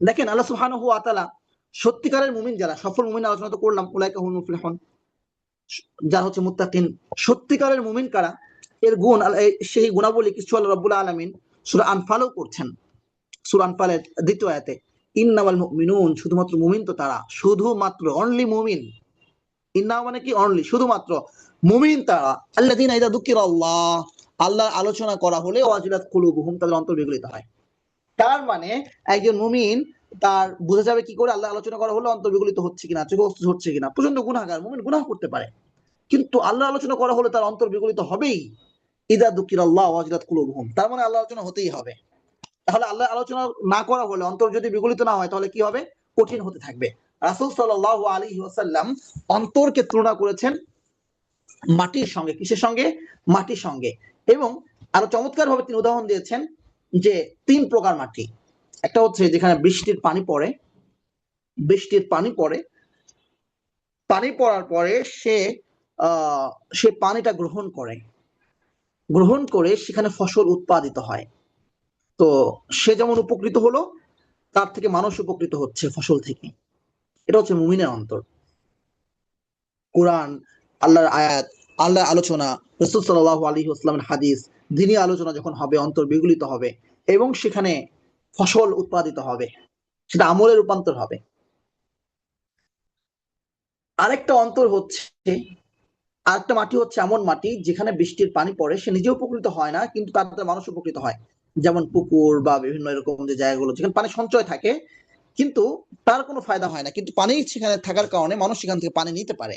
দেখেন আল্লাহ সুবহানাহু ওয়া তাআলা সত্যিকারের মুমিন যারা, সফল মুমিন আলোচনা তো করলাম, উলাইকা হুমুল মুফলিহুন, যারা হচ্ছে মুত্তাকিন। সত্যিকারের মুমিন কারা, এর গুণ সেই গুণাবলী কিছু আল্লাহ রাব্বুল আলামিন সূরা আনফালও করছেন। সূরা আনফালের দ্বিতীয় আয়াতে, ইন্নামাল মুমিনুন, শুধুমাত্র মুমিন তো তারা, শুধুমাত্র অনলি মুমিন। ইন্না মানে কি, অনলি, শুধুমাত্র মুমিন তারা, আল্লাযীনা ইযা যুকিরাল্লাহ, আল্লাহর আলোচনা করা হলে ওয়াজিলাত কুলুবুহুম, তাদের অন্তর বিগলিত হয়। তার মানে একজন মুমিন, তার বোঝা যাবে কি করে আল্লাহ আলোচনা করা হলে অন্তর বিগলিত হচ্ছে কিনা, চোখে অশ্রু হচ্ছে কিনা। প্রচন্ড গুনাহগার মুমিন, গুনাহ করতে পারে, কিন্তু আল্লাহ আলোচনা করা হলে তার অন্তর বিগলিত হবেই। ইযা যুকিরাল্লাহ ওয়াজিলাত কুলুবুহুম, তার মানে আল্লাহ আলোচনা হতেই হবে। তাহলে আল্লাহ আলোচনা না করা হলে, অন্তর যদি বিগলিত না হয়, তাহলে কি হবে, কঠিন হতে থাকবে। রাসূল সাল্লাল্লাহু আলাইহি ওয়াসাল্লাম অন্তরকে তুলনা করেছেন মাটির সঙ্গে। কিসের সঙ্গে? মাটির সঙ্গে। এবং আরো চমৎকার ভাবে তিনি উদাহরণ দিয়েছেন যে 3 প্রকার মাটি। একটা হচ্ছে যেখানে বৃষ্টির পানি পড়ে, বৃষ্টির পানি পড়ে, পানি পড়ার পরে সে পানিটা গ্রহণ করে, গ্রহণ করে সেখানে ফসল উৎপাদিত হয়। তো সে যেমন উপকৃত হলো, তার থেকে মানুষ উপকৃত হচ্ছে ফসল থেকে। এটা হচ্ছে মুমিনের অন্তর। কোরআন, আল্লাহর আয়াত, আল্লাহর আলোচনা, রাসূল সাল্লাল্লাহু আলাইহি ওয়াসাল্লামের হাদিস, দ্বীনি আলোচনা যখন হবে, অন্তর বিগলিত হবে এবং সেখানে ফসল উৎপাদিত হবে, সেটা আমলে রূপান্তর হবে। আরেকটা অন্তর হচ্ছে, আরেকটা মাটি হচ্ছে এমন মাটি যেখানে বৃষ্টির পানি পড়ে, সে নিজে উপকৃত হয় না, কিন্তু তার দ্বারা মানুষ উপকৃত হয়। যেমন পুকুর বা বিভিন্ন এরকম যে জায়গাগুলো যেখানে পানি সঞ্চয় থাকে, কিন্তু তার কোনো ফায়দা হয় না, কিন্তু পানি সেখানে থাকার কারণে মানুষ সেখান থেকে পানি নিতে পারে।